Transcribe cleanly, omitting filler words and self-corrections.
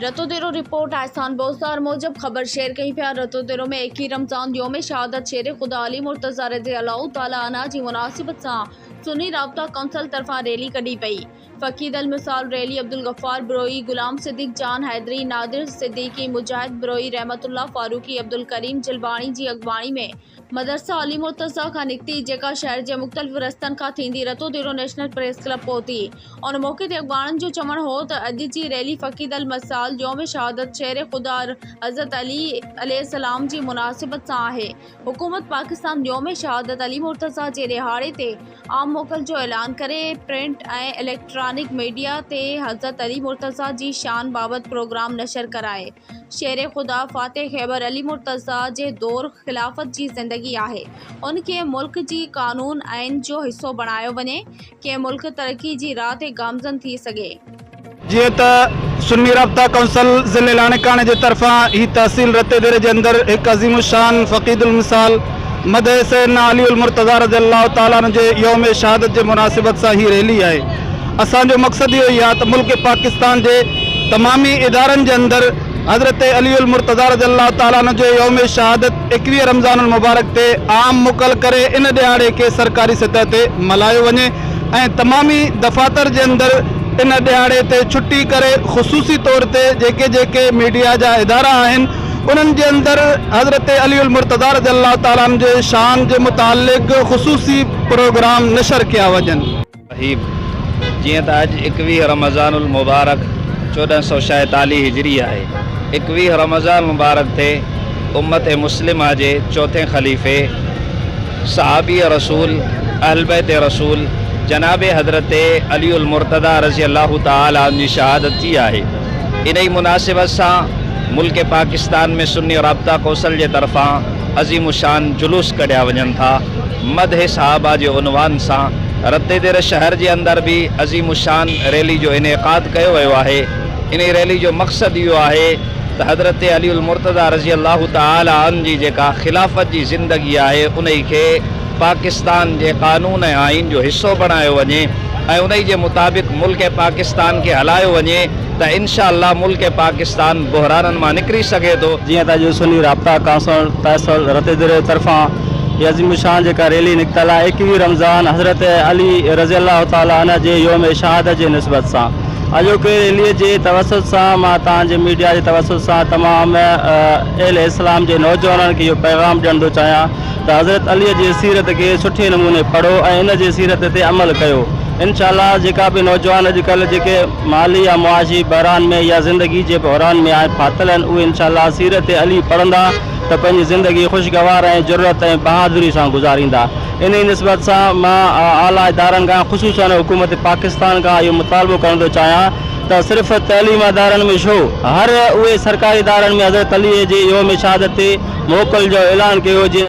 रतोदेरो report एहसान बोस्तार मूजब खबर शेयर कहीं पे रतोदेरो में एक ही रमजान योम शहादत शेर खुदा अली मुर्तज़ा रज़ियल्लाहु ताला अन्हु जी मुनासिबत सां सुन्नी राबता कौंसल तरफा रैली कढी पई। फ़कीद अल मिसाल रैली अब्दुल गफ्फार ब्रोई, गुलाम सिद्दीक जान हैदरी, नादिर सिद्दीकी, मुजाहिद ब्रोई, रहमतुल्लाह फारूकी, अब्दुल करीम जिलबाणी जी अगवाणी में मदरसा अली मुर्तज़ा खां निकती, जेका शहर के मुख्तलिफ रस्तन खां थींदी रतोदेरो नेशनल प्रेस क्लब पहुती। उन मौके ते अगवाणन जो चवण हो त अॼु जी रैली फ़कीद अल मिसाल योम शहादत शेर खुदा हज़रत अली अलैहिस्सलाम जी मुनासिबत सां आहे। हुकूमत पाकिस्तान योम शहादत अली मुर्तज़ा जे रिहाड़े ते आम मोकल जो ऐलान करे प्रिंट ऐं इलेक्ट्रॉनिक मीडिया ते हज़रत अली मुर्तज़ा जी शान बाबत प्रोग्राम नशर कराए। शेर खुदा फ़ातिह खैबर अली मुर्तज़ा जे दौर खिलाफत जी ज़िंदगी आहे। उनके मुल्क जी कानून आइन जो हिस्सो बणायो वञे कि मुल्क तरक्की जी राह ते गामज़न थी सघे। जी त सुन्नी राबता कौंसल ज़िले लाणेकाणे जे तरफ़ां ही तहसील रतेदेरे जे अंदर एक अज़ीम शान फ़क़ीदुल मिसाल मदह सैयदना अली उल मुर्तज़ा रज़ियल्लाहु ताला अन्हु जे यौम शहादत जे मुनासिबत सां ही रैली आहे। असांजो मक़सद इहो ई आहे त मुल्क पाकिस्तान जे तमामी इदारनि जे अंदर हज़रत अली उल मुर्तज़ा रज़ियल्लाहु ताला अन्हु जे यौम शहादत 21 रमज़ान मुबारक ते आम मुकल करे इन ॾियारे के सरकारी सतह ते मल्हायो वञे ऐं तमामी दफ़ातर जे अंदर इन ॾियारे ते छुट्टी करे ख़ुसूसी तौर ते जेके मीडिया जा इदारा आहिनि उन्हनि जे अंदर हज़रत अली उल मुर्तज़ा रज़ियल्लाहु ताला अन्हु जे शान जे मुतालिक़ ख़ुसूसी प्रोग्राम नशर कया वञनि। जीअं त अॼु 21 रमज़ानुल मुबारक 1446 हिजरी आहे। 21 रमज़ान मुबारक ते उम्मत मुस्लिमा जे चौथे खलीफ़े सहाबी रसूल अहल बैत रसूल जनाब हज़रत अली उल मुर्तज़ा रज़ियल्लाहु ताला अन्हु जी शहादत थी आहे। इन ई मुनासिबत सां मुल्क पाकिस्तान में सुन्नी राबता कौंसल जे तरफ़ां अज़ीम शान जुलूस कढिया वञनि था। मदह सहाबा जे उनवान सां रतेदेर शहर के अंदर भी अज़ीम शान रैली जो इनेकाद किया वियो आहे। इन रैली जो मकसद इहो आहे त हज़रत अली उल मुर्तज़ा रज़ियल्लाहु ताला अन्हु जी जेका खिलाफत जी ज़िंदगी आहे उन खे पाकिस्तान के कानून ऐं आइन जो हिस्सो बणायो वञे ऐं उन जे मुताबिक़ मुल्क पाकिस्तान के हलायो वञे त इंशाअल्लाह मुल्क पाकिस्तान बहराननि मां निकिरी सघे थो। जीअं त अॼु सुन्नी राबता कौंसल तहसील रतेदेर तरफ़ां ये अज़ीम शान जेका रैली निकितल आहे 21 रमज़ान हज़रत अली रज़ियल्लाहु ताला अन्हु जे यौम शहादत जे निस्बत सां अॼोके रैली जे तवसुत सां मां तव्हांजे मीडिया जे तवसुत सां तमाम अहले इस्लाम जे नौजवाननि खे इहो पैगाम ॾियणु थो चाहियां त हज़रत अलीअ जी सीरत खे सुठे नमूने पढ़ो ऐं इन जे सीरत ते अमल कयो। इंशाअल्लाह जेका भी नौजवान अॼुकल्ह जेके माली या मुआशी बहरान में या ज़िंदगी के बहरान में आए फाथल आहिनि उहे इंशाअल्लाह सीरत अली पढ़ंदा त पंहिंजी ज़िंदगी खुशगवार ऐं ज़रूरत ऐं बहादुरी सां गुज़ारींदा। इन ई निस्बत सां मां आला इदारनि खां ख़ुसूसन हुकूमत पाकिस्तान खां इहो मुतालबो करण थो चाहियां त सिर्फ़ु तइलीम इदारनि में छो हर उहे सरकारी इदारनि में हज़रत अलीअ जे यौम शहादत ते मोकल जो ऐलान कयो हुजे।